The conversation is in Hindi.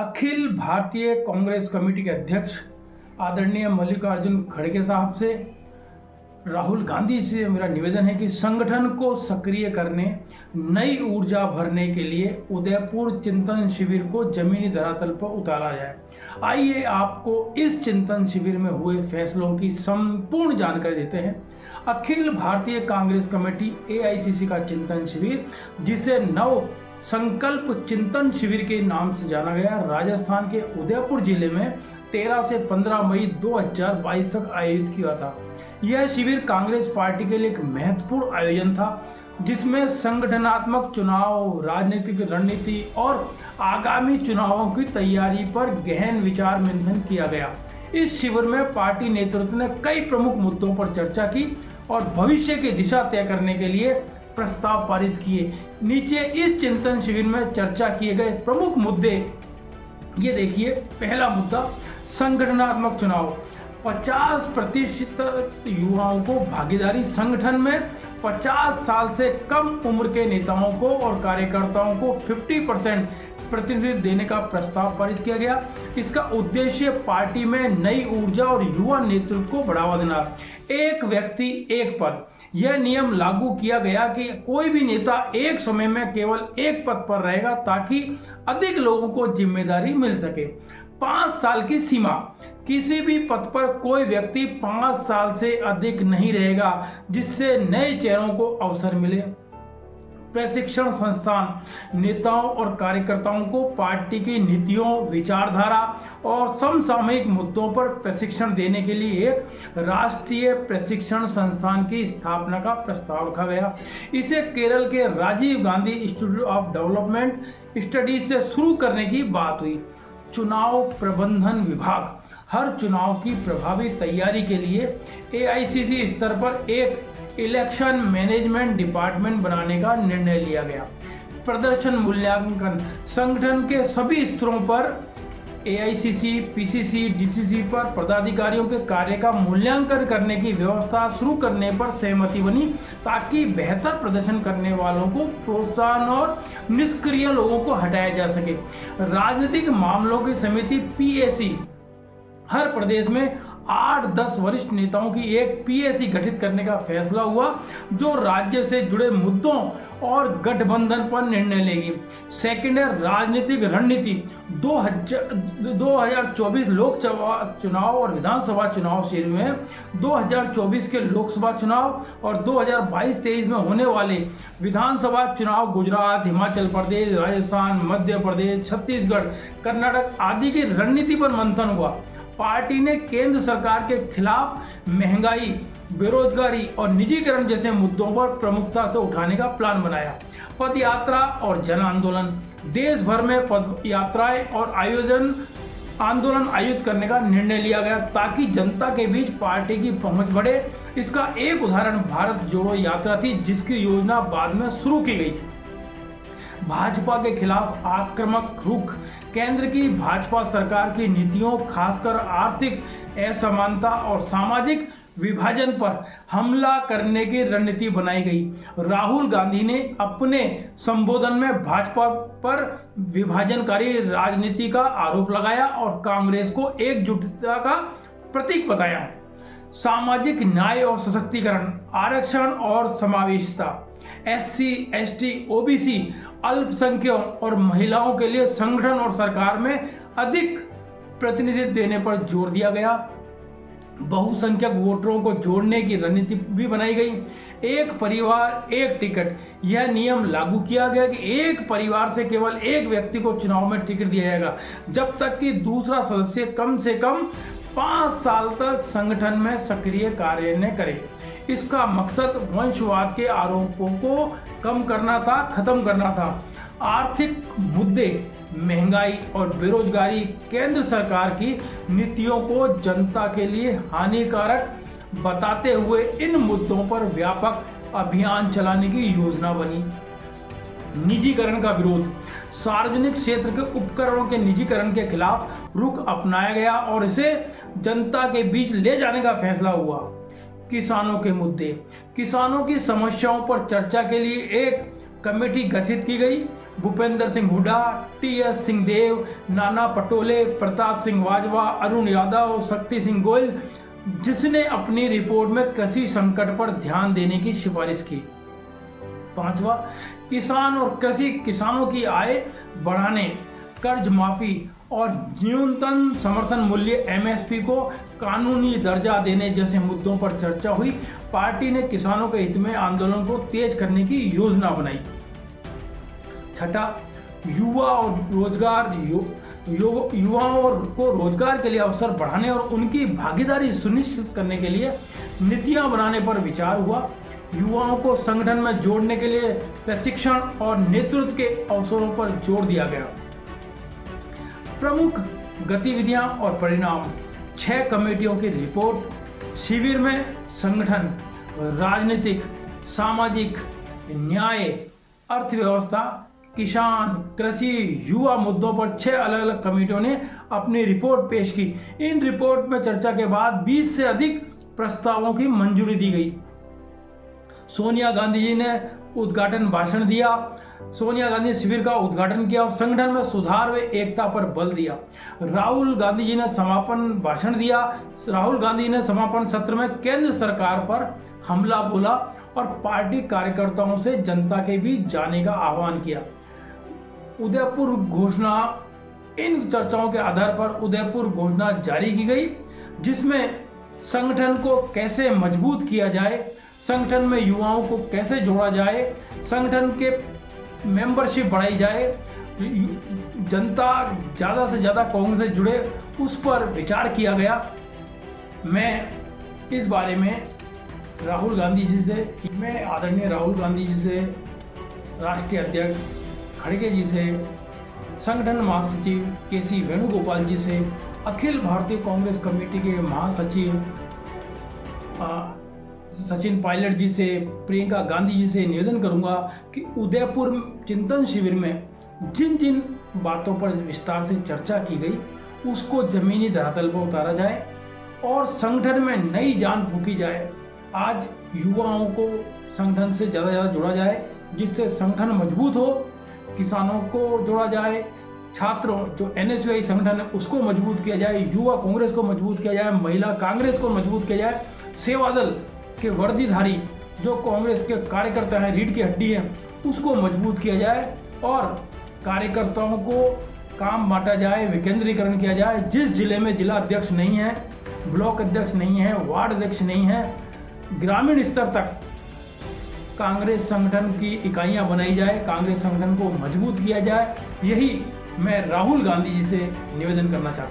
अखिल भारतीय कांग्रेस कमेटी के अध्यक्ष आदरणीय मल्लिकार्जुन खड़गे साहब से, राहुल गांधी से मेरा निवेदन है कि संगठन को सक्रिय करने, नई ऊर्जा भरने के लिए उदयपुर चिंतन शिविर को जमीनी धरातल पर उतारा जाए। आइए आपको इस चिंतन शिविर में हुए फैसलों की संपूर्ण जानकारी देते हैं। अखिल भारतीय कांग्रेस कमेटी AICC का चिंतन शिविर, जिसे नव संकल्प चिंतन शिविर के नाम से जाना गया, राजस्थान के उदयपुर जिले में 13 से 15 मई 2022 तक आयोजित किया था। यह शिविर कांग्रेस पार्टी के लिए एक महत्वपूर्ण आयोजन था, जिसमें संगठनात्मक चुनाव, राजनीतिक रणनीति और आगामी चुनावों की तैयारी पर गहन विचार मंथन किया गया। इस शिविर में पार्टी नेतृत्व ने कई प्रमुख मुद्दों पर चर्चा की और भविष्य की दिशा तय करने के लिए प्रस्ताव पारित किए। नीचे इस चिंतन शिविर में चर्चा किए गए प्रमुख मुद्दे ये देखिए। पहला मुद्दा, संगठनात्मक चुनाव। 50% युवाओं को भागीदारी। संगठन में 50 साल से कम उम्र के नेताओं को और कार्यकर्ताओं को 50% प्रतिनिधित्व देने का प्रस्ताव पारित किया गया। इसका उद्देश्य पार्टी में नई ऊर्जा और युवा नेतृत्व को बढ़ावा देना। एक व्यक्ति एक पद। यह नियम लागू किया गया कि कोई भी नेता एक समय में केवल एक पद पर रहेगा, ताकि अधिक लोगों को जिम्मेदारी मिल सके। 5 साल की सीमा। किसी भी पद पर कोई व्यक्ति 5 साल से अधिक नहीं रहेगा, जिससे नए चेहरों को अवसर मिले। प्रशिक्षण संस्थान। नेताओं और कार्यकर्ताओं को पार्टी की नीतियों, विचारधारा और समसामयिक मुद्दों पर प्रशिक्षण देने के लिए एक राष्ट्रीय प्रशिक्षण संस्थान की स्थापना का प्रस्ताव रखा गया। इसे केरल के Rajiv Gandhi institute of development studies से शुरू करने की बात हुई। चुनाव प्रबंधन विभाग। हर चुनाव की प्रभावी तैयारी के लिए AICC स्तर पर एक इलेक्शन मैनेजमेंट डिपार्टमेंट बनाने का निर्णय लिया गया। प्रदर्शन मूल्यांकन। संगठन के सभी स्तरों पर AICC, PCC, DCC पर पदाधिकारियों के कार्य का मूल्यांकन करने की व्यवस्था शुरू करने पर सहमति बनी, ताकि बेहतर प्रदर्शन करने वालों को प्रोत्साहन और निष्क्रिय लोगों को हटाया जा सके। राजनीतिक मामलों की समिति PAC। हर प्रदेश में 8-10 वरिष्ठ नेताओं की एक PAC गठित करने का फैसला हुआ, जो राज्य से जुड़े मुद्दों और गठबंधन पर निर्णय लेगी। सेकंड है राजनीतिक रणनीति। 2024 लोकसभा चुनाव और विधानसभा चुनाव शिविर में 2024 के लोकसभा चुनाव और 2022-23 में होने वाले विधानसभा चुनाव गुजरात, हिमाचल प्रदेश, राजस्थान, मध्य प्रदेश, छत्तीसगढ़, कर्नाटक आदि की रणनीति पर मंथन हुआ। पार्टी ने केंद्र सरकार के खिलाफ महंगाई, बेरोजगारी और निजीकरण जैसे मुद्दों पर प्रमुखता से उठाने का प्लान बनाया। पद यात्रा और जन आंदोलन। देश भर में पद यात्राएं और आंदोलन आयोजित करने का निर्णय लिया गया, ताकि जनता के बीच पार्टी की पहुंच बढ़े। इसका एक उदाहरण भारत जोड़ो यात्रा थी, जिसकी योजना बाद में शुरू की गई। भाजपा के खिलाफ आक्रामक रुख। केंद्र की भाजपा सरकार की नीतियों, खासकर आर्थिक असमानता और सामाजिक विभाजन पर हमला करने की रणनीति बनाई गई। राहुल गांधी ने अपने संबोधन में भाजपा पर विभाजनकारी राजनीति का आरोप लगाया और कांग्रेस को एकजुटता का प्रतीक बताया। सामाजिक न्याय और सशक्तिकरण। आरक्षण और समावेशिता। SC, ST, OBC, अल्पसंख्यकों और महिलाओं के लिए संगठन और सरकार में अधिक प्रतिनिधित्व देने पर जोर दिया गया। बहुसंख्यक वोटरों को जोड़ने की रणनीति भी बनाई गई। एक परिवार एक टिकट। यह नियम लागू किया गया कि एक परिवार से केवल एक व्यक्ति को चुनाव में टिकट दिया जाएगा, जब तक कि दूसरा सदस्य कम से कम 5 साल तक संगठन में सक्रिय कार्य न करे। इसका मकसद वंशवाद के आरोपों को खत्म करना था। आर्थिक मुद्दे। महंगाई और बेरोजगारी। केंद्र सरकार की नीतियों को जनता के लिए हानिकारक बताते हुए इन मुद्दों पर व्यापक अभियान चलाने की योजना बनी। निजीकरण का विरोध। सार्वजनिक क्षेत्र के उपकरणों के निजीकरण के खिलाफ रुख अपनाया गया और इसे जनता के बीच ले जाने का फैसला हुआ। किसानों के मुद्दे। किसानों की समस्याओं पर चर्चा के लिए एक कमेटी गठित की गई, भूपेंद्र सिंह हुड्डा, टी.एस. सिंहदेव, नाना पटोले, प्रताप सिंह बाजवा, अरुण यादव, शक्ति सिंह गोयल, जिसने अपनी रिपोर्ट में कृषि संकट पर ध्यान देने की सिफारिश की। 5वां, किसान और किसानों की आय बढ़ाने, कर्ज माफी और न्यूनतम समर्थन मूल्य एमएसपी को कानूनी दर्जा देने जैसे मुद्दों पर चर्चा हुई। पार्टी ने किसानों के हित में आंदोलन को तेज करने की योजना बनाई। 6, युवा और रोजगार युवाओं को रोजगार के लिए अवसर बढ़ाने और उनकी भागीदारी सुनिश्चित करने के लिए नीतियां बनाने पर विचार हुआ। युवाओं को संगठन में जोड़ने के लिए प्रशिक्षण और नेतृत्व के अवसरों पर जोर दिया गया। प्रमुख गतिविधियां और परिणाम, 6 कमेटियों की रिपोर्ट। शिविर में संगठन, राजनीतिक, सामाजिक न्याय, अर्थव्यवस्था, किसान, कृषि, युवा मुद्दों पर 6 अलग अलग कमेटियों ने अपनी रिपोर्ट पेश की। इन रिपोर्ट में चर्चा के बाद 20 से अधिक प्रस्तावों की मंजूरी दी गई। सोनिया गांधी जी ने उद्घाटन भाषण दिया। सोनिया गांधी ने शिविर का उद्घाटन किया और संगठन में सुधार व एकता पर बल दिया। राहुल गांधी जी ने समापन भाषण दिया। राहुल गांधी ने समापन सत्र में केंद्र सरकार पर हमला बोला और पार्टी कार्यकर्ताओं से जनता के बीच जाने का आह्वान किया। उदयपुर घोषणा, इन चर्चाओं के आधार पर उदयपुर घोषणा जारी की गई, जिसमें संगठन को कैसे मजबूत किया जाए, संगठन में युवाओं को कैसे जोड़ा जाए, संगठन के मेंबरशिप बढ़ाई जाए, जनता ज़्यादा से ज़्यादा कांग्रेस से जुड़े, उस पर विचार किया गया। मैं इस बारे में राहुल गांधी जी से, मैं आदरणीय राहुल गांधी जी से, राष्ट्रीय अध्यक्ष खड़गे जी से, संगठन महासचिव के.सी. वेणुगोपाल जी से, अखिल भारतीय कांग्रेस कमेटी के महासचिव सचिन पायलट जी से, प्रियंका गांधी जी से निवेदन करूंगा कि उदयपुर चिंतन शिविर में जिन जिन बातों पर विस्तार से चर्चा की गई उसको जमीनी धरातल पर उतारा जाए और संगठन में नई जान फूंकी जाए। आज युवाओं को संगठन से ज़्यादा जोड़ा जाए, जिससे संगठन मजबूत हो। किसानों को जोड़ा जाए, छात्रों जो एनएसयूआई संगठन है उसको मजबूत किया जाए, युवा कांग्रेस को मजबूत किया जाए, महिला कांग्रेस को मजबूत किया जाए, सेवा दल के वर्दीधारी जो कांग्रेस के कार्यकर्ता हैं, रीढ़ की हड्डी हैं, उसको मजबूत किया जाए और कार्यकर्ताओं को काम बांटा जाए, विकेंद्रीकरण किया जाए। जिस जिले में जिला अध्यक्ष नहीं है, ब्लॉक अध्यक्ष नहीं है, वार्ड अध्यक्ष नहीं है, ग्रामीण स्तर तक कांग्रेस संगठन की इकाइयां बनाई जाए, कांग्रेस संगठन को मजबूत किया जाए। यही मैं राहुल गांधी जी से निवेदन करना चाहता हूं।